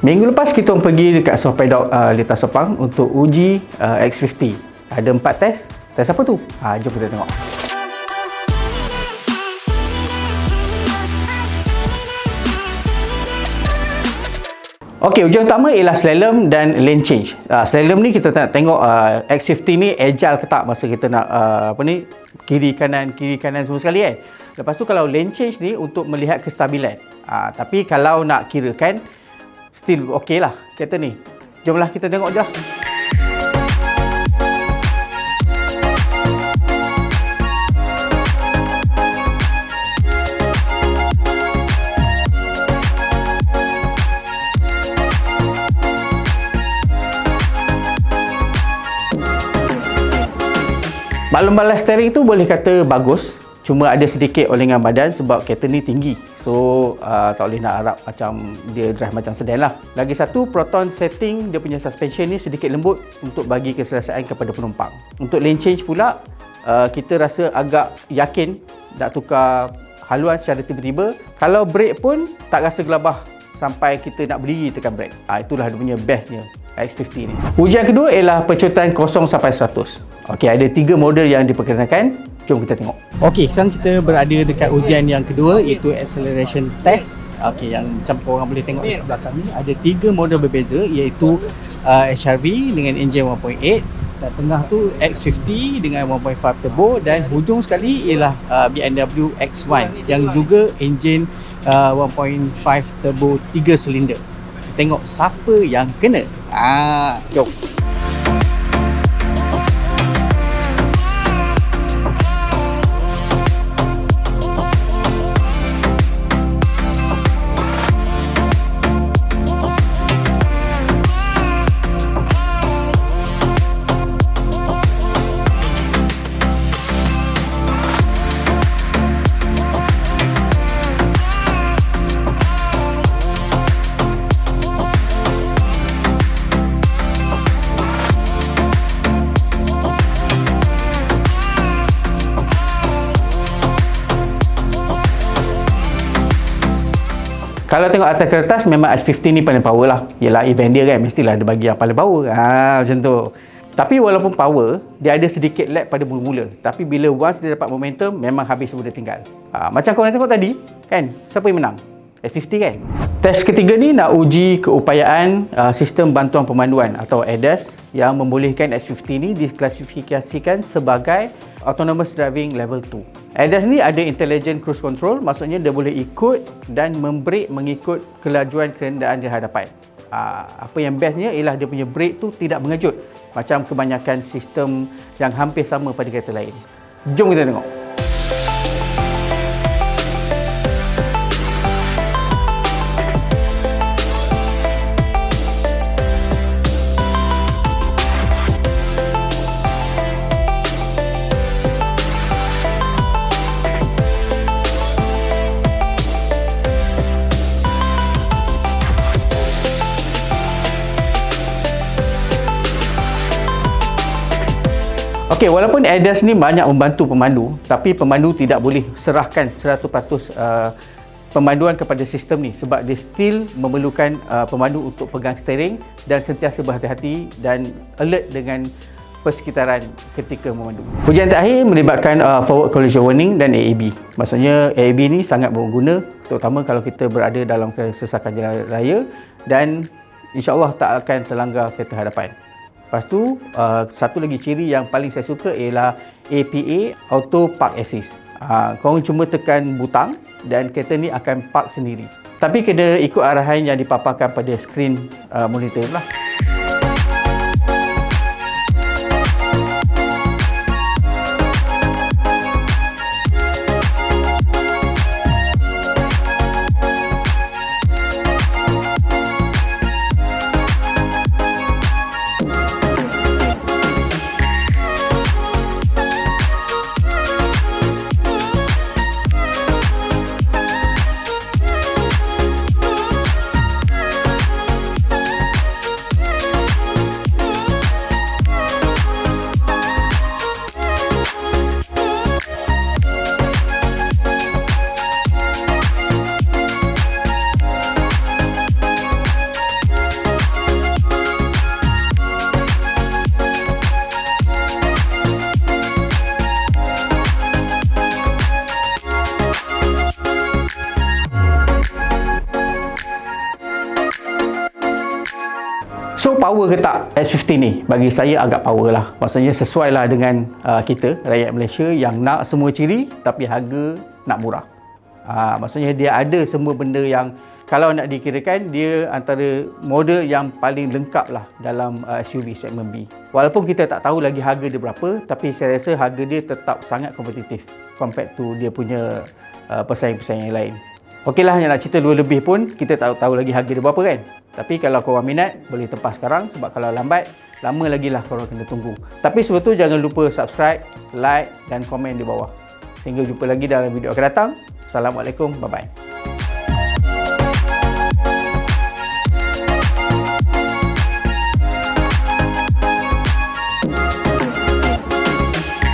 Minggu lepas kita pergi dekat Soft Paddock Dekat Sepang untuk uji X50. Ada 4 test. Test apa tu? Jom kita tengok. Okey, ujian pertama ialah slalom dan lane change. Slalom ni kita nak tengok X50 ni agile ke tak masa kita nak kiri kanan semua sekali kan. Lepas tu kalau lane change ni untuk melihat kestabilan. Tapi kalau nak kirakan still okey lah kereta ni. Jomlah kita tengok je lah. Balang-balang steering tu boleh kata bagus, cuma ada sedikit olengan badan sebab kereta ni tinggi. So tak boleh nak harap macam dia drive macam sedan lah. Lagi satu, Proton setting dia punya suspension ni sedikit lembut untuk bagi keselesaan kepada penumpang. Untuk lane change pula, kita rasa agak yakin nak tukar haluan secara tiba-tiba. Kalau brake pun tak rasa gelabah sampai kita nak berdiri tekan brake. Itulah dia punya bestnya X50 ni. Ujian kedua ialah pecutan 0 sampai 100. Okey, ada 3 model yang diperkenalkan. Jom kita tengok. Okey, sekarang kita berada dekat ujian yang kedua iaitu acceleration test. Okey, yang macam korang boleh tengok di belakang ni ada 3 model berbeza iaitu HRV dengan enjin 1.8, dan tengah tu X50 dengan 1.5 turbo, dan hujung sekali ialah BMW X1 yang juga enjin 1.5 turbo 3 silinder. Tengok siapa yang kena. Jom. Kalau tengok atas kertas memang X50 ni paling power lah. Yelah event dia kan, mestilah dia bagi yang paling power. Macam tu. Tapi walaupun power, dia ada sedikit lag pada mula-mula. Tapi bila once dia dapat momentum, memang habis semua dia tinggal. Macam korang tengok tadi, kan? Siapa yang menang? X50 kan? Test ketiga ni nak uji keupayaan sistem bantuan pemanduan atau ADAS yang membolehkan X50 ni diklasifikasikan sebagai Autonomous Driving Level 2. ADAS ni ada Intelligent Cruise Control, maksudnya dia boleh ikut dan membrake mengikut kelajuan kenderaan di hadapan. Apa yang bestnya ialah dia punya brake tu tidak mengejut macam kebanyakan sistem yang hampir sama pada kereta lain. Jom kita tengok. Okey, walaupun ADAS ni banyak membantu pemandu, tapi pemandu tidak boleh serahkan 100% pemanduan kepada sistem ni sebab dia still memerlukan pemandu untuk pegang steering dan sentiasa berhati-hati dan alert dengan persekitaran ketika memandu. Ujian terakhir melibatkan forward collision warning dan AAB. Maksudnya AAB ni sangat berguna terutama kalau kita berada dalam kesesakan jalan raya dan insya-Allah tak akan terlanggar kereta hadapan. Lepas tu, satu lagi ciri yang paling saya suka ialah APA, Auto Park Assist. Korang cuma tekan butang dan kereta ni akan park sendiri. Tapi kena ikut arahan yang dipaparkan pada skrin monitor lah. So power ke tak X50 ni? Bagi saya agak power lah. Maksudnya sesuai lah dengan kita rakyat Malaysia yang nak semua ciri tapi harga nak murah. Maksudnya dia ada semua benda yang kalau nak dikirakan dia antara model yang paling lengkap lah dalam SUV segmen B. Walaupun kita tak tahu lagi harga dia berapa, tapi saya rasa harga dia tetap sangat kompetitif compared to dia punya pesaing-pesaing yang lain. Okeylah, yang nak cerita dua lebih pun kita tak tahu lagi harga dia berapa kan. Tapi kalau korang minat, boleh tempah sekarang. Sebab kalau lambat, lama lagi lah korang kena tunggu. Tapi sebab tu jangan lupa subscribe, like dan komen di bawah. Hingga jumpa lagi dalam video akan datang. Assalamualaikum, bye-bye.